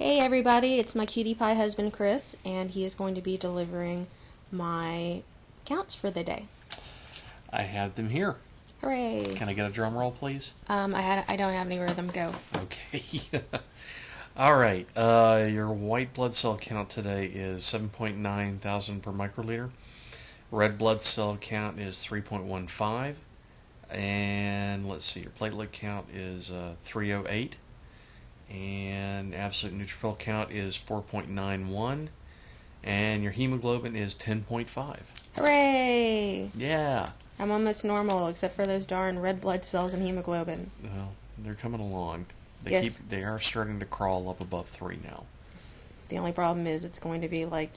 Hey everybody, it's my cutie pie husband Chris, and he is going to be delivering my counts for the day. I have them here. Hooray! Can I get a drum roll, please? I don't have any rhythm. Go. Okay. All right. Your white blood cell count today is 7.9 thousand per microliter. Red blood cell count is 3.15. And let's see, your platelet count is 308. And absolute neutrophil count is 4.91. And your hemoglobin is 10.5. Hooray! Yeah. I'm almost normal, except for those darn red blood cells and hemoglobin. Well, they're coming along. Yes. They are starting to crawl up above 3 now. The only problem is it's going to be like,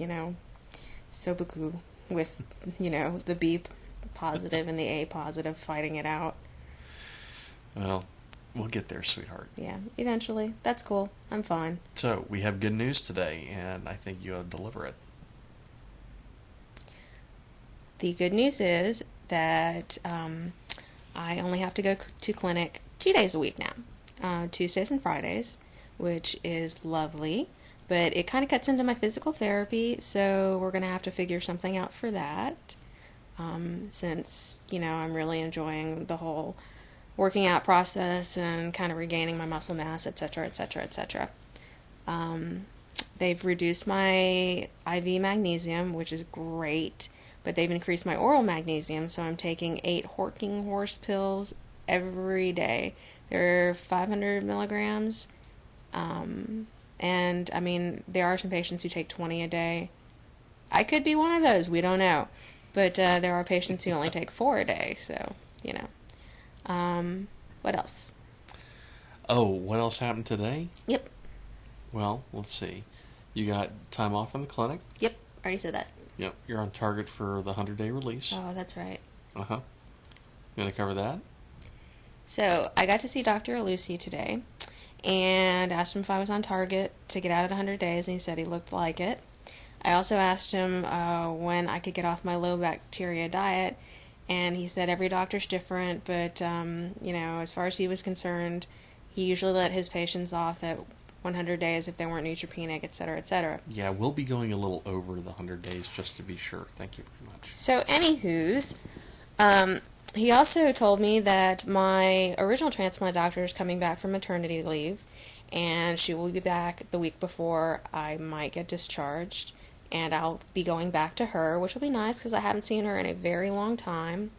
Sobuku with, the B positive and the A positive fighting it out. Well, we'll get there, sweetheart. Yeah, eventually. That's cool. I'm fine. So, we have good news today, and I think you ought to deliver it. The good news is that I only have to go to clinic 2 days a week now, Tuesdays and Fridays, which is lovely, but it kind of cuts into my physical therapy, so we're going to have to figure something out for that, since, I'm really enjoying the whole working out process and kind of regaining my muscle mass, etc., etc., etc. They've reduced my IV magnesium, which is great, but they've increased my oral magnesium, so I'm taking 8 Horking Horse pills every day. They're 500 milligrams, and I mean, there are some patients who take 20 a day. I could be one of those, we don't know, but there are patients who only take 4 a day, so, what else? Oh, what else happened today? Yep. Well, let's see. You got time off from the clinic? Yep, already said that. Yep, you're on target for the 100-day release. Oh, that's right. Uh-huh. You want to cover that? So, I got to see Dr. Lucy today, and asked him if I was on target to get out at 100 days, and he said he looked like it. I also asked him when I could get off my low-bacteria diet, and he said every doctor's different, but, as far as he was concerned, he usually let his patients off at 100 days if they weren't neutropenic, etc., etc. Yeah, we'll be going a little over the 100 days just to be sure. Thank you very much. So, anywho's, he also told me that my original transplant doctor is coming back from maternity leave, and she will be back the week before I might get discharged, and I'll be going back to her, which will be nice because I haven't seen her in a very long time.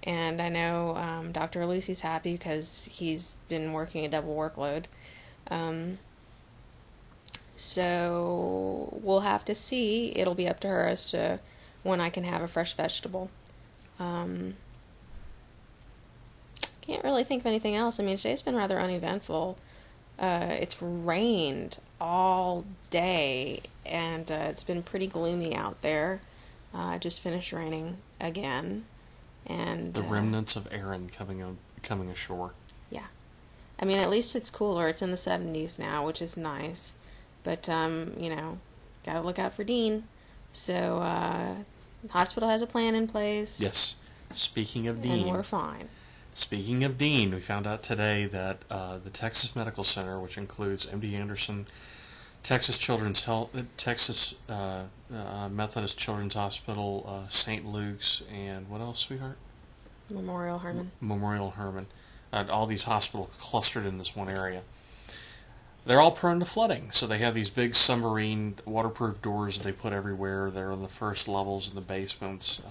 And I know Dr. Lucy's happy because he's been working a double workload. So we'll have to see. It'll be up to her as to when I can have a fresh vegetable. Can't really think of anything else. I mean, today's been rather uneventful. It's rained all day, and it's been pretty gloomy out there. It just finished raining again. And the remnants of Aaron coming ashore. Yeah. I mean, at least it's cooler. It's in the 70s now, which is nice. But, gotta look out for Dean. So, the hospital has a plan in place. Yes. Speaking of Dean. And we're fine. Speaking of Dean, we found out today that the Texas Medical Center, which includes MD Anderson, Texas Methodist Children's Hospital, St. Luke's, and what else, sweetheart? Memorial Hermann. Memorial Hermann. All these hospitals clustered in this one area. They're all prone to flooding, so they have these big submarine waterproof doors that they put everywhere. They're on the first levels in the basements.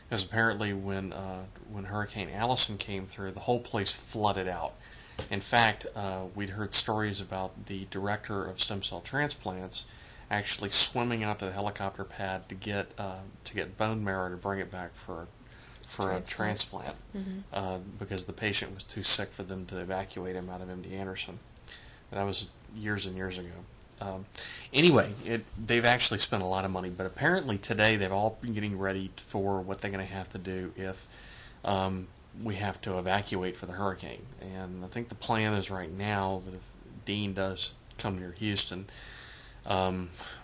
Because apparently when Hurricane Allison came through, the whole place flooded out. In fact, we'd heard stories about the director of stem cell transplants actually swimming out to the helicopter pad to get bone marrow to bring it back for a transplant, because the patient was too sick for them to evacuate him out of MD Anderson. That was years and years ago. Anyway, they've actually spent a lot of money, but apparently today they've all been getting ready for what they're going to have to do if we have to evacuate for the hurricane. And I think the plan is right now that if Dean does come near Houston,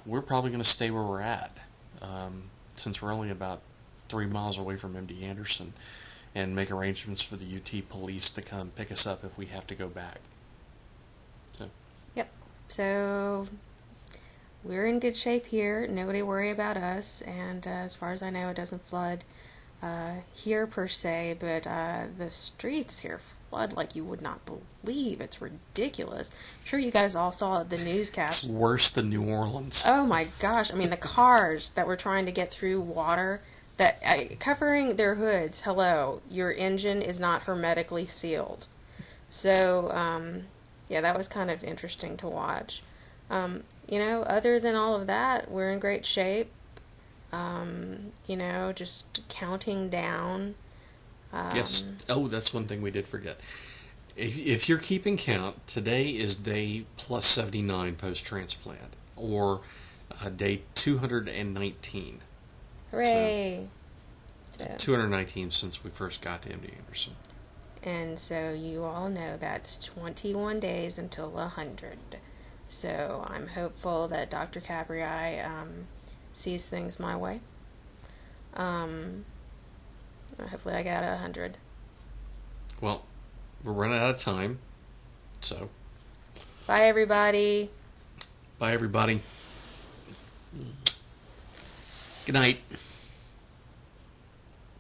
we're probably going to stay where we're at, since we're only about 3 miles away from MD Anderson, and make arrangements for the UT police to come pick us up if we have to go back. So, yep. So we're in good shape here. Nobody worry about us. And as far as I know, it doesn't flood here per se, but the streets here flood like you would not believe. It's ridiculous. I'm sure you guys all saw the It's newscast. worse than New Orleans. Oh my gosh! I mean, the cars that were trying to get through water that covering their hoods. Hello, your engine is not hermetically sealed. So yeah, that was kind of interesting to watch. Other than all of that, we're in great shape. Just counting down. Yes. Um, Oh, that's one thing we did forget. If you're keeping count, today is day plus 79 post-transplant, or day 219. So Hooray! So, 219 since we first got to MD Anderson. and so you all know that's 21 days until 100. So I'm hopeful that Dr. Capri sees things my way. Um, Hopefully I got 100. Well, we're running out of time, so Bye, everybody. bye everybody. Good night.